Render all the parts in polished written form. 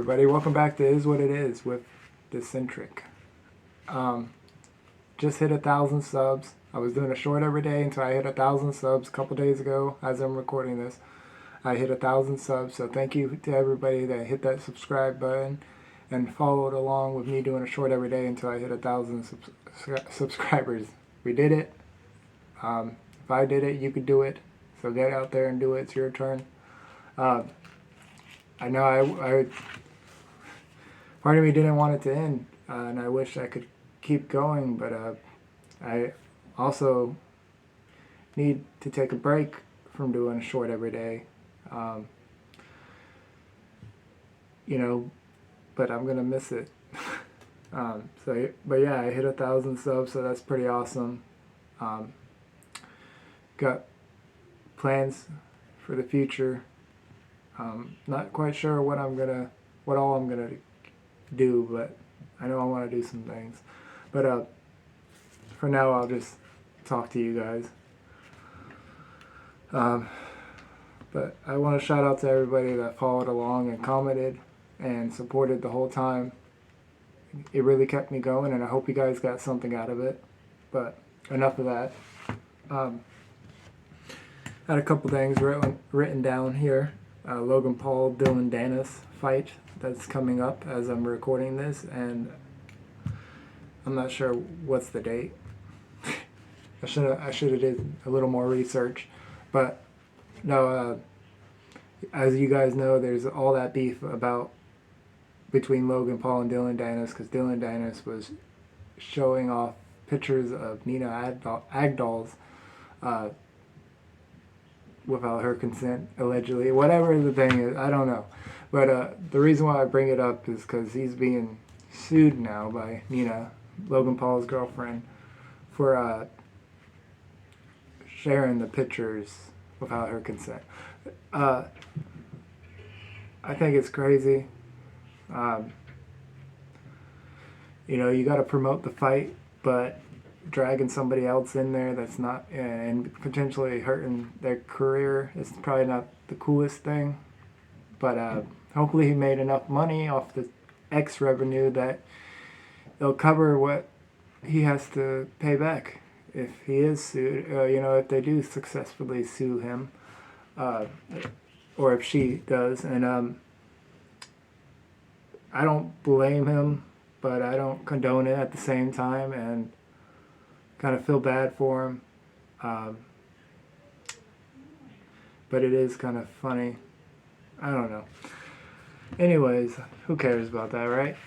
everybody, welcome back to Is What It Is with Decentric. Just hit 1,000 subs. I was doing a short every day until I hit 1,000 subs a couple days ago. As I'm recording this, I hit 1,000 subs, so thank you to everybody that hit that subscribe button and followed along with me doing a short every day until I hit 1,000 subscribers. We did it. If I did it, you could do it. So get out there and do it. It's your turn. I know I part of me didn't want it to end, and I wish I could keep going, but I also need to take a break from doing a short every day. But I'm gonna miss it. But yeah, I hit 1,000 subs, so that's pretty awesome. Got plans for the future. Not quite sure what all I'm gonna do, but I know I want to do some things. But for now, I'll just talk to you guys. But I want to shout out to everybody that followed along and commented and supported the whole time. It really kept me going, and I hope you guys got something out of it. But enough of that. Had a couple things written down here. Logan Paul, Dillon Danis fight that's coming up as I'm recording this, and I'm not sure what's the date. I should have did a little more research, but no. As you guys know, there's all that beef between Logan Paul and Dillon Danis, because Dillon Danis was showing off pictures of Nina Agdal's without her consent, allegedly. Whatever the thing is, I don't know. But the reason why I bring it up is because he's being sued now by Nina, Logan Paul's girlfriend, for sharing the pictures without her consent. I think it's crazy. You got to promote the fight, but dragging somebody else in there that's not, and potentially hurting their career is probably not the coolest thing. But hopefully he made enough money off the X revenue that it'll cover what he has to pay back if he is sued. If they do successfully sue him, or if she does. And I don't blame him, but I don't condone it at the same time, and kind of feel bad for him. But it is kind of funny. I don't know. Anyways, who cares about that, right?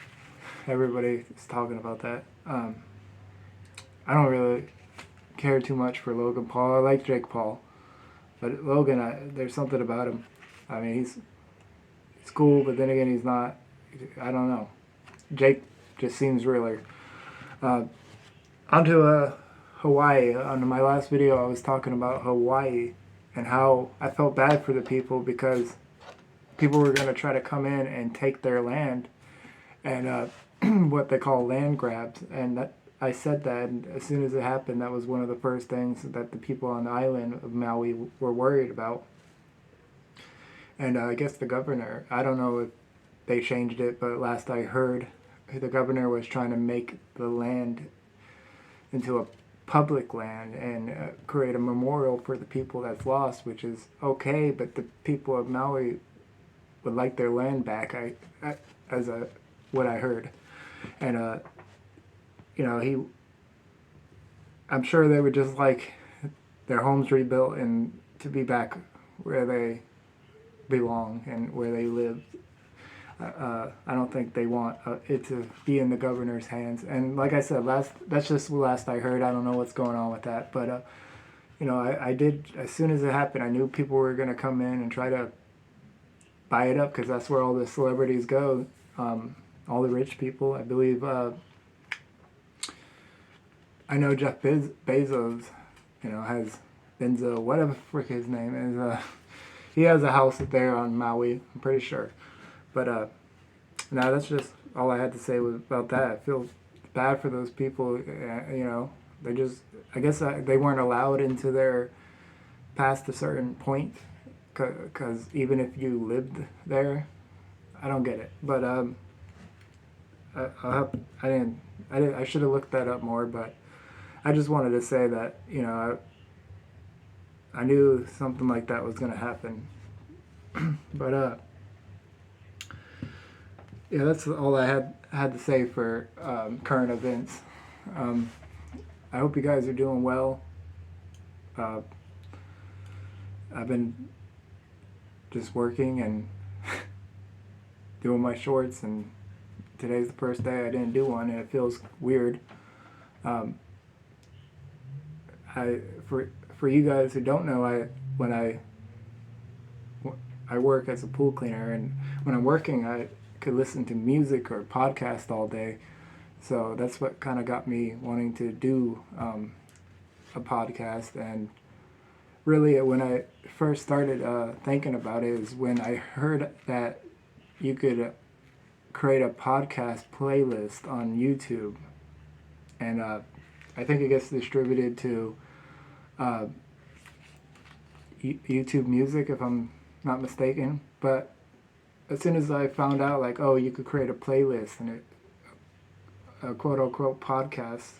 Everybody is talking about that. I don't really care too much for Logan Paul. I like Jake Paul. But Logan, there's something about him. I mean, he's cool, but then again, he's not. I don't know. Jake just seems realer. Onto Hawaii. On my last video, I was talking about Hawaii and how I felt bad for the people because people were going to try to come in and take their land and what they call land grabs. And I said that, and as soon as it happened, that was one of the first things that the people on the island of Maui were worried about. And I guess the governor, I don't know if they changed it, but last I heard, the governor was trying to make the land into a public land and create a memorial for the people that's lost, which is okay, but the people of Maui would like their land back, what I heard. And I'm sure they would just like their homes rebuilt and to be back where they belong and where they lived. I don't think they want it to be in the governor's hands. And like I said, that's just the last I heard. I don't know what's going on with that. But, I did, as soon as it happened, I knew people were going to come in and try to buy it up because that's where all the celebrities go. All the rich people, I believe. I know Jeff Bezos, has Benzo, whatever the frick his name is. He has a house there on Maui, I'm pretty sure. But no, that's just all I had to say about that. I feel bad for those people. They just, I guess they weren't allowed into their past a certain point, because even if you lived there, I don't get it. But I should have looked that up more. But I just wanted to say that, you know, I knew something like that was gonna happen. But yeah, that's all I had to say for current events. Um, I hope you guys are doing well. Uh, I've been just working and doing my shorts, and today's the first day I didn't do one, and it feels weird. Um, I for you guys who don't know, I work as a pool cleaner, and when I'm working, I could listen to music or podcast all day. So that's what kind of got me wanting to do a podcast. And really, when I first started thinking about it, is when I heard that you could create a podcast playlist on YouTube, and I think it gets distributed to uh, YouTube Music, if I'm not mistaken. But as soon as I found out, like, oh, you could create a playlist and a quote unquote podcast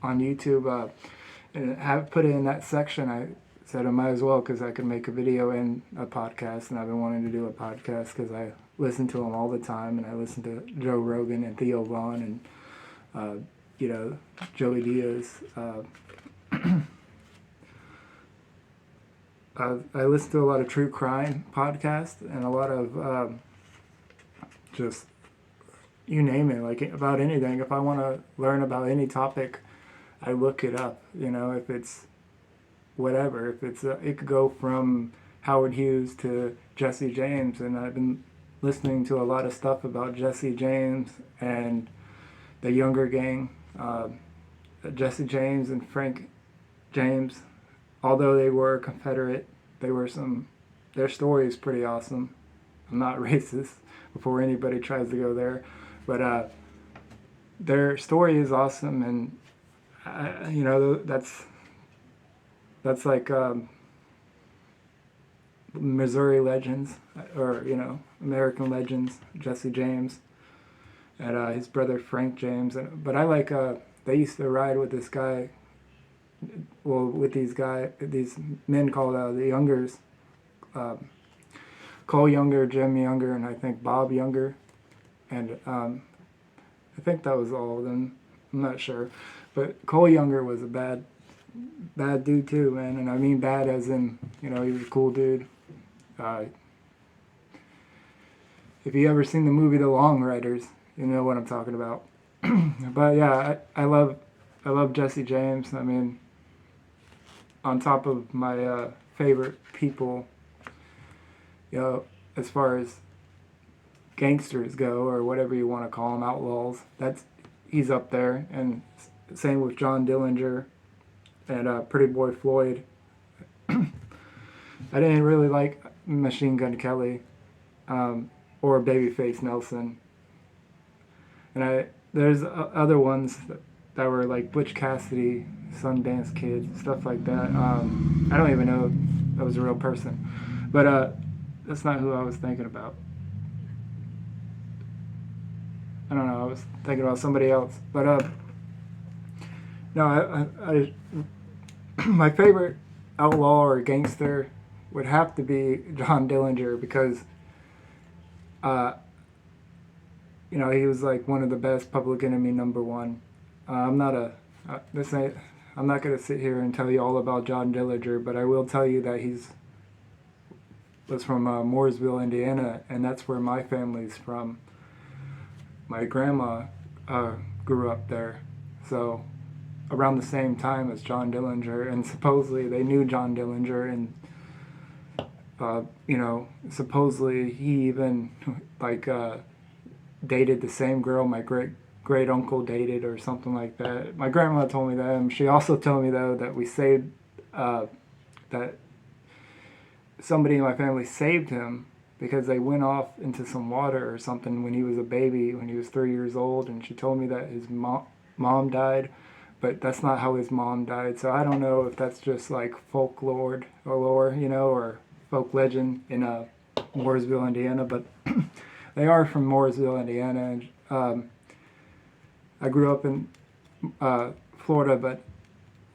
on YouTube, and have put it in that section, I said I might as well, because I could make a video and a podcast, and I've been wanting to do a podcast because I listen to them all the time, and I listen to Joe Rogan and Theo Vaughn and you know, Joey Diaz. I listen to a lot of true crime podcasts and a lot of just, you name it, like about anything. If I want to learn about any topic, I look it up. You know, if it's whatever, if it's it could go from Howard Hughes to Jesse James, and I've been listening to a lot of stuff about Jesse James and the Younger Gang. Jesse James and Frank James, although they were Confederate, their story is pretty awesome. I'm not racist before anybody tries to go there, but their story is awesome, and you know, that's like Missouri legends, or, you know, American legends. Jesse James and his brother Frank James, but I like they used to ride with this guy. Well, with these men called the Youngers, Cole Younger, Jim Younger, and I think Bob Younger, and I think that was all of them. I'm not sure, but Cole Younger was a bad dude too, man, and I mean bad as in, you know, he was a cool dude. If you ever seen the movie The Long Riders, you know what I'm talking about. But yeah, I love Jesse James. I mean, on top of my favorite people, you know, as far as gangsters go, or whatever you want to call them, outlaws, he's up there. And same with John Dillinger and Pretty Boy Floyd. I didn't really like Machine Gun Kelly or Babyface Nelson. And there's other ones that were like Butch Cassidy, Sundance Kid, stuff like that. I don't even know if that was a real person. But that's not who I was thinking about. I don't know, I was thinking about somebody else. But no, I my favorite outlaw or gangster would have to be John Dillinger, because you know, he was like one of the best. Public Enemy #1. I'm not gonna sit here and tell you all about John Dillinger, but I will tell you that was from Mooresville, Indiana, and that's where my family's from. My grandma grew up there, so around the same time as John Dillinger, and supposedly they knew John Dillinger, and you know, supposedly he even like dated the same girl my great uncle dated, or something like that. My grandma told me that, and she also told me though that we saved that somebody in my family saved him because they went off into some water or something when he was a baby, when he was 3 years old, and she told me that his mom died, but that's not how his mom died. So I don't know if that's just like folklore or lore, you know, or folk legend in Mooresville, Indiana. But They are from Mooresville, Indiana. And, I grew up in Florida, but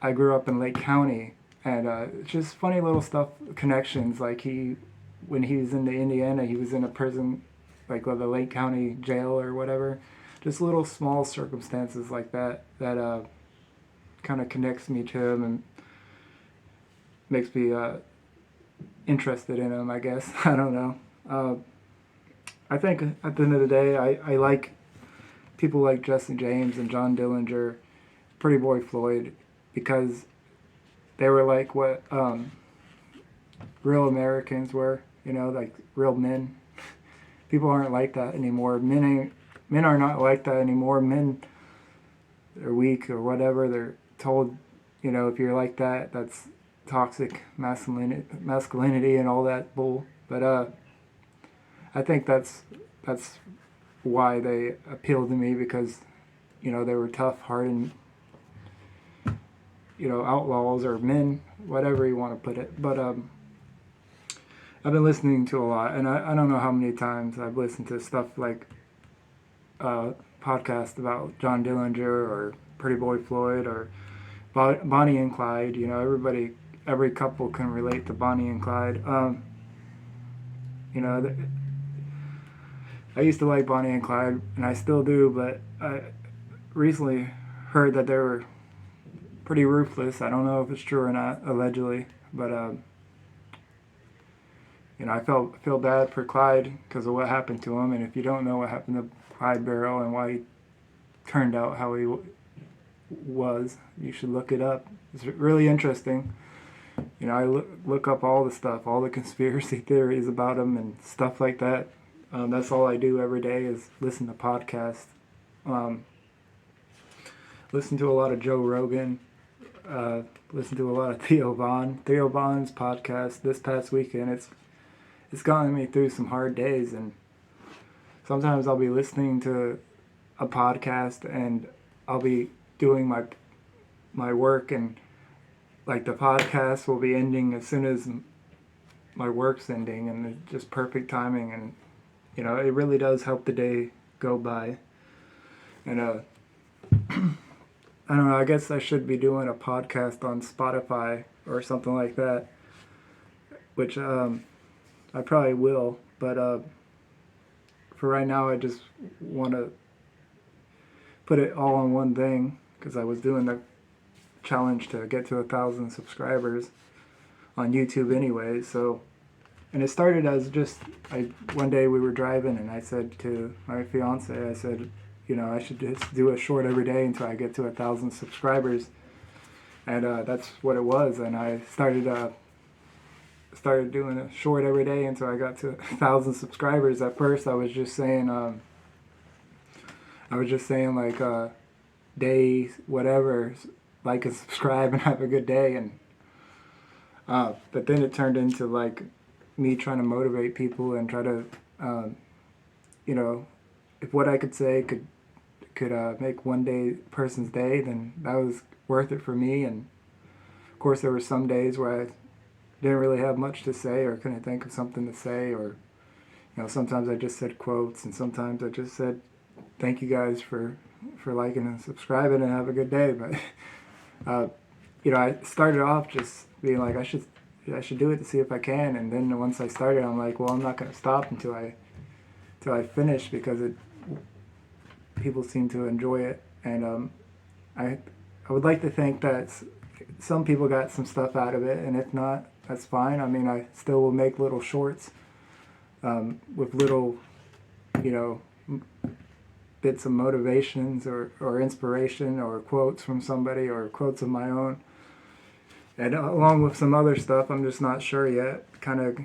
I grew up in Lake County, and just funny little stuff, connections. Like when he was in the Indiana, he was in a prison, like the Lake County jail or whatever. Just little small circumstances like that kind of connects me to him and makes me interested in him, I guess. I don't know. I think at the end of the day, I like people like Jesse James and John Dillinger, Pretty Boy Floyd, because they were like what real Americans were, like real men. People aren't like that anymore. Men are not like that anymore. Men are weak or whatever. They're told, if you're like that, that's toxic masculinity and all that bull. But I think that's why they appealed to me, because they were tough, hardened, outlaws or men, whatever you want to put it. But I've been listening to a lot, and I don't know how many times I've listened to stuff like podcasts about John Dillinger or Pretty Boy Floyd or Bonnie and Clyde. Every couple can relate to Bonnie and Clyde. I used to like Bonnie and Clyde, and I still do, but I recently heard that they were pretty ruthless. I don't know if it's true or not, allegedly, but I feel bad for Clyde because of what happened to him. And if you don't know what happened to Clyde Barrow and why he turned out how he was, you should look it up. It's really interesting. I look up all the stuff, all the conspiracy theories about him and stuff like that. That's all I do every day is listen to podcasts. Listen to a lot of Joe Rogan. Listen to a lot of Theo Vaughn's podcast this past weekend. It's gotten me through some hard days, and sometimes I'll be listening to a podcast and I'll be doing my work, and like the podcast will be ending as soon as my work's ending, and it's just perfect timing, and it really does help the day go by. And I don't know, I guess I should be doing a podcast on Spotify or something like that, which I probably will, but for right now I just want to put it all on one thing, because I was doing the challenge to get to 1,000 subscribers on YouTube anyway. So, and it started as just one day we were driving, and I said to my fiance, I said, I should just do a short every day until I get to 1,000 subscribers, and that's what it was. And I started doing a short every day until I got to 1,000 subscribers. At first, I was just saying like day whatever, like and subscribe and have a good day, and but then it turned into like me trying to motivate people and try to if what I could say could make one person's day, then that was worth it for me. And of course there were some days where I didn't really have much to say or couldn't think of something to say, or sometimes I just said quotes, and sometimes I just said thank you guys for liking and subscribing and have a good day. But I started off just being like I should do it to see if I can, and then once I started, I'm like, well, I'm not going to stop until I finish, because people seem to enjoy it, and I would like to think that some people got some stuff out of it, and if not, that's fine. I mean, I still will make little shorts with little, bits of motivations or inspiration or quotes from somebody or quotes of my own. And along with some other stuff, I'm just not sure yet. Kind of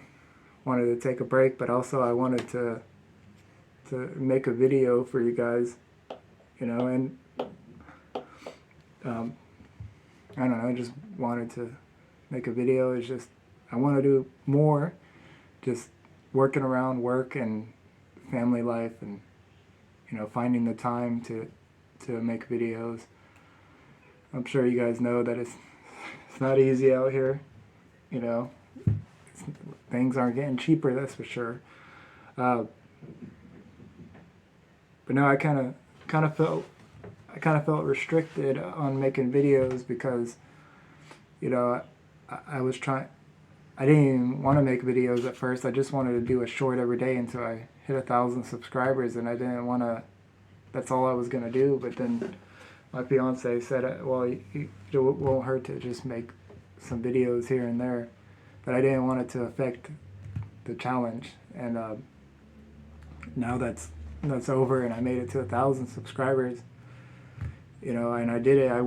wanted to take a break, but also I wanted to make a video for you guys, and I don't know, I just wanted to make a video. It's just, I want to do more, just working around work and family life, and finding the time to make videos. I'm sure you guys know that it's not easy out here. Things aren't getting cheaper, that's for sure. But no, I kind of felt restricted on making videos because, you know, I was trying. I didn't even want to make videos at first. I just wanted to do a short every day until I hit 1,000 subscribers, and I didn't want to. That's all I was gonna do. But then my fiance said, "Well, it won't hurt to just make some videos here and there." But I didn't want it to affect the challenge, and now that's over, and I made it to 1,000 subscribers. You know, and I did it. I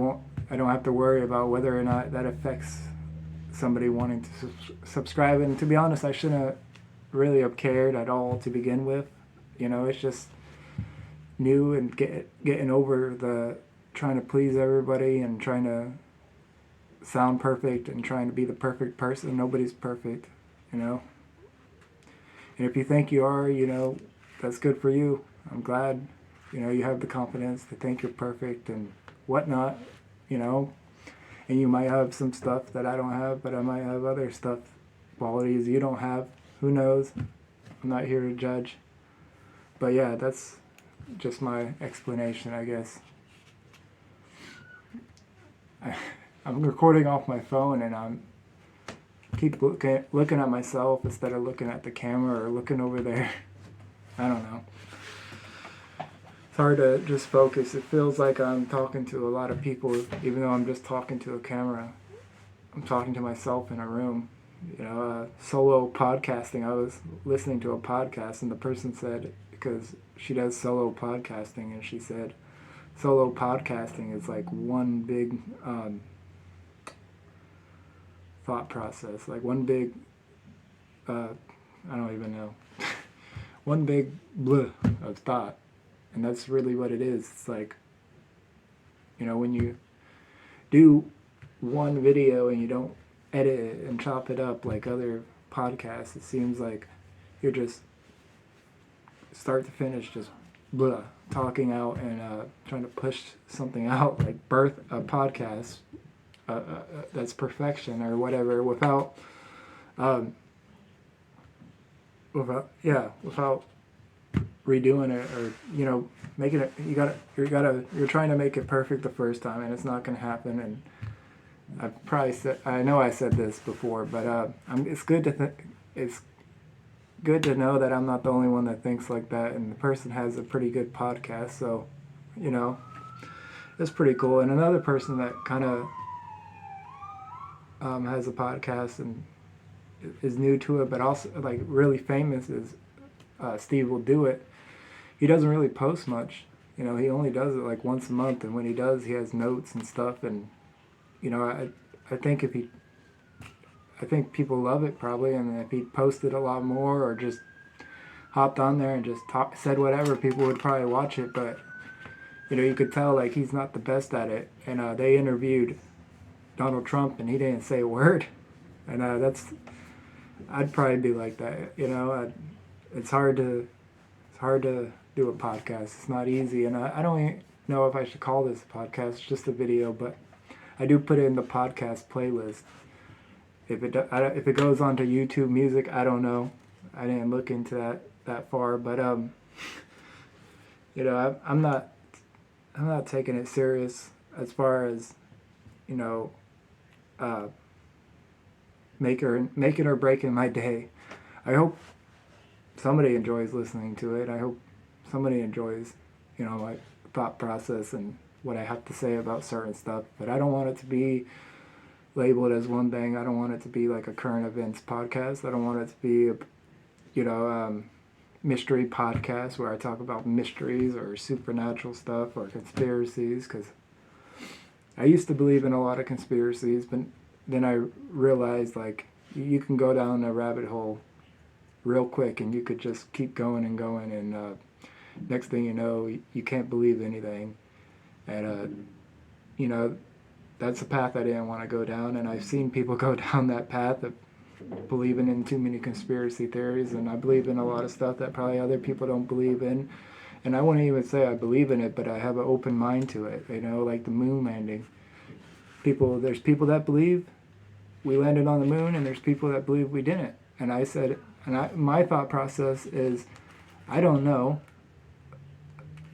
don't have to worry about whether or not that affects somebody wanting to subscribe. And to be honest, I shouldn't really have cared at all to begin with. You know, it's just new and getting over the trying to please everybody and trying to sound perfect and trying to be the perfect person. Nobody's perfect, you know. And if you think you are, you know, that's good for you. I'm glad, you know, you have the confidence to think you're perfect and whatnot, you know. And you might have some stuff that I don't have, but I might have other stuff, qualities you don't have. Who knows? I'm not here to judge. But yeah, that's just my explanation, I guess. I'm recording off my phone, and I'm keep looking at myself instead of looking at the camera or looking over there. I don't know. It's hard to just focus. It feels like I'm talking to a lot of people, even though I'm just talking to a camera. I'm talking to myself in a room. You know, solo podcasting. I was listening to a podcast, and the person said, because she does solo podcasting, and she said, solo podcasting is like one big thought process, like one big, I don't even know, one big bleh of thought. And that's really what it is. It's like, you know, when you do one video and you don't edit it and chop it up like other podcasts, it seems like you're just start to finish just blah, talking out and trying to push something out, like birth a podcast that's perfection or whatever without redoing it, or you know, making it. You're trying to make it perfect the first time, and it's not going to happen. And I know I said this before, but it's good to know that I'm not the only one that thinks like that, and the person has a pretty good podcast, so you know, it's pretty cool. And another person that kind of has a podcast and is new to it, but also like really famous, is Steve Will Do It. He doesn't really post much, you know. He only does it like once a month, and when he does, he has notes and stuff. And you know, I think I think people love it probably, and if he posted a lot more or just hopped on there and just said whatever, people would probably watch it. But you know, you could tell like he's not the best at it. And they interviewed Donald Trump, and he didn't say a word. And I'd probably be like that, you know. It's hard to do a podcast. It's not easy, and I don't even know if I should call this a podcast. It's just a video, but I do put it in the podcast playlist. If it goes onto YouTube Music, I don't know. I didn't look into that far, but you know, I'm not taking it serious as far as, you know, making or breaking my day. I hope somebody enjoys listening to it. I hope somebody enjoys, you know, my thought process and what I have to say about certain stuff. But I don't want it to be labeled as one thing. I don't want it to be like a current events podcast. I don't want it to be a, you know, mystery podcast where I talk about mysteries or supernatural stuff or conspiracies, because I used to believe in a lot of conspiracies, but then I realized like you can go down a rabbit hole real quick, and you could just keep going and going, and next thing you know, you can't believe anything. And you know, that's a path I didn't want to go down, and I've seen people go down that path of believing in too many conspiracy theories, and I believe in a lot of stuff that probably other people don't believe in. And I wouldn't even say I believe in it, but I have an open mind to it, you know, like the moon landing. There's people that believe we landed on the moon, and there's people that believe we didn't. And I said, my thought process is, I don't know.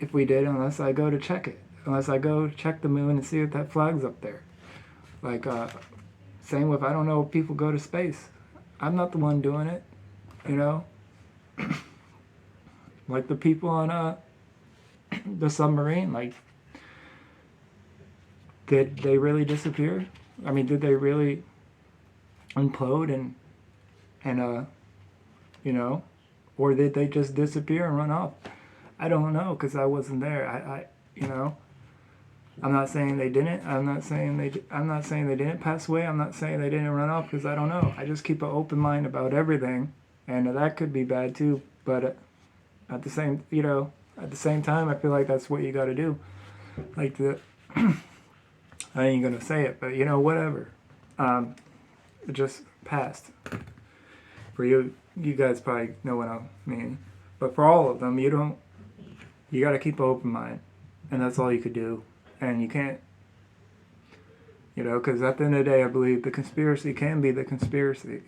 if we did unless I go to check it. Unless I go check the moon and see if that flag's up there. Like, same with, I don't know if people go to space. I'm not the one doing it, you know? Like the people on the submarine, like, did they really disappear? I mean, did they really implode and you know, or did they just disappear and run off? I don't know, because I wasn't there. I you know, I'm not saying they didn't. I'm not saying they didn't pass away. I'm not saying they didn't run off, because I don't know. I just keep an open mind about everything, and that could be bad too. But at the same, you know, at the same time, I feel like that's what you got to do. Like I ain't gonna say it, but you know, whatever. It just passed. For you guys probably know what I mean. But for all of them, you got to keep an open mind, and that's all you could do. And you can't, you know, because at the end of the day, I believe the conspiracy can be the conspiracy.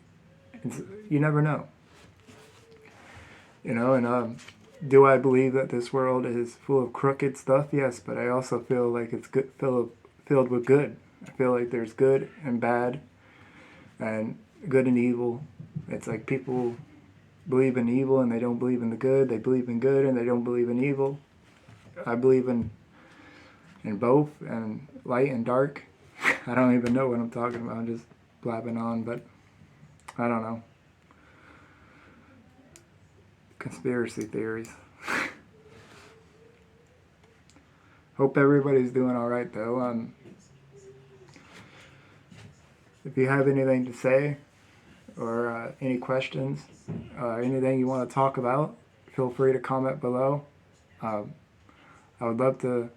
You never know. You know, and do I believe that this world is full of crooked stuff? Yes, but I also feel like it's good, filled with good. I feel like there's good and bad, and good and evil. It's like people believe in evil and they don't believe in the good. They believe in good and they don't believe in evil. I believe in both, and light and dark. I don't even know what I'm talking about. I'm just blabbing on, but I don't know. Conspiracy theories. Hope everybody's doing all right, though. If you have anything to say, or any questions, anything you want to talk about, feel free to comment below. I would love to,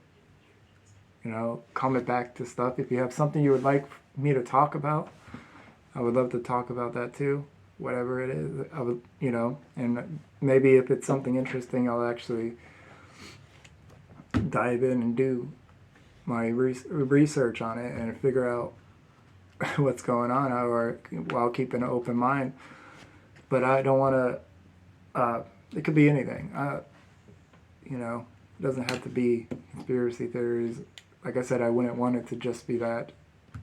you know, comment back to stuff. If you have something you would like me to talk about, I would love to talk about that too. Whatever it is, I would, you know, and maybe if it's something interesting, I'll actually dive in and do my research on it and figure out what's going on, or while keeping an open mind. But I don't want to, it could be anything. You know, it doesn't have to be conspiracy theories. Like I said, I wouldn't want it to just be that.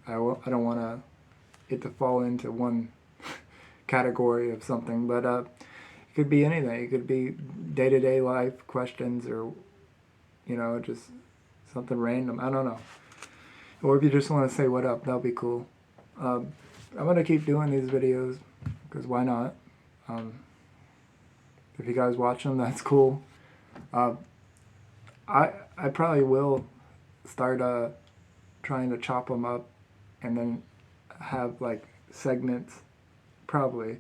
I don't want it to fall into one category of something, but it could be anything. It could be day-to-day life questions, or, you know, just something random. I don't know. Or if you just want to say what up, that'll be cool. I'm going to keep doing these videos, because why not? If you guys watch them, that's cool. I probably will start trying to chop them up and then have like segments, probably,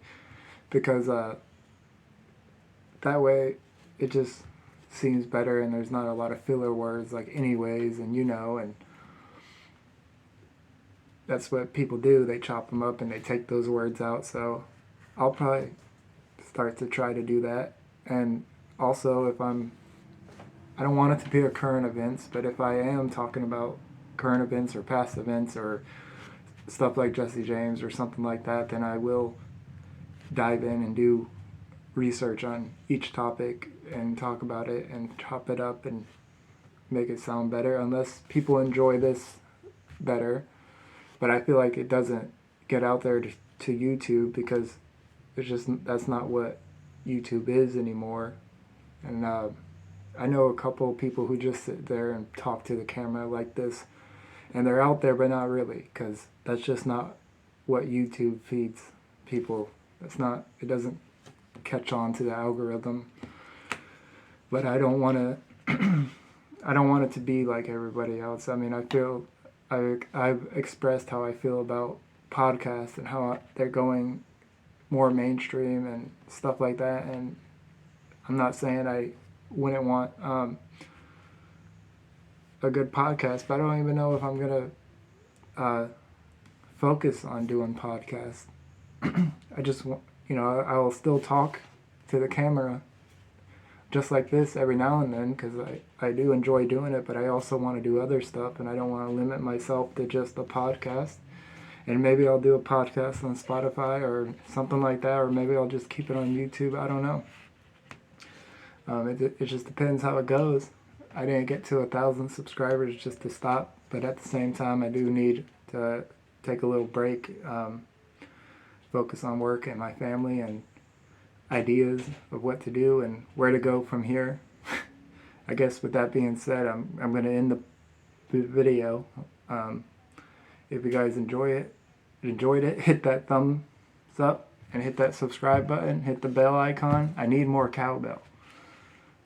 because that way it just seems better, and there's not a lot of filler words like anyways, and you know, and that's what people do. They chop them up and they take those words out. So I'll probably start to try to do that. And also, if I don't want it to be a current events, but if I am talking about current events or past events or stuff like Jesse James or something like that, then I will dive in and do research on each topic and talk about it and chop it up and make it sound better, unless people enjoy this better. But I feel like it doesn't get out there to YouTube, because it's just, that's not what YouTube is anymore. And I know a couple of people who just sit there and talk to the camera like this, and they're out there, but not really, because that's just not what YouTube feeds people. It's not, it doesn't catch on to the algorithm. But I don't want to I don't want it to be like everybody else. I mean, I've expressed how I feel about podcasts and how they're going more mainstream and stuff like that, and I'm not saying I wouldn't want a good podcast, but I don't even know if I'm gonna focus on doing podcasts. I just want, you know, I will still talk to the camera just like this every now and then, because I do enjoy doing it, but I also want to do other stuff, and I don't want to limit myself to just a podcast. And maybe I'll do a podcast on Spotify or something like that, or maybe I'll just keep it on YouTube. I don't know. It just depends how it goes. I didn't get to 1,000 subscribers just to stop, but at the same time, I do need to take a little break, focus on work and my family and ideas of what to do and where to go from here. I guess with that being said, I'm going to end the video. If you guys enjoyed it, hit that thumbs up and hit that subscribe button, hit the bell icon. I need more cowbell.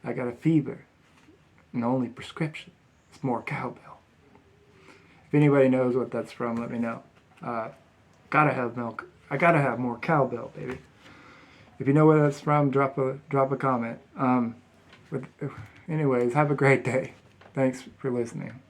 I got a fever, and the only prescription is more cowbell. If anybody knows what that's from, let me know. Gotta have milk. I gotta have more cowbell, baby. If you know where that's from, drop a comment. Anyways, have a great day. Thanks for listening.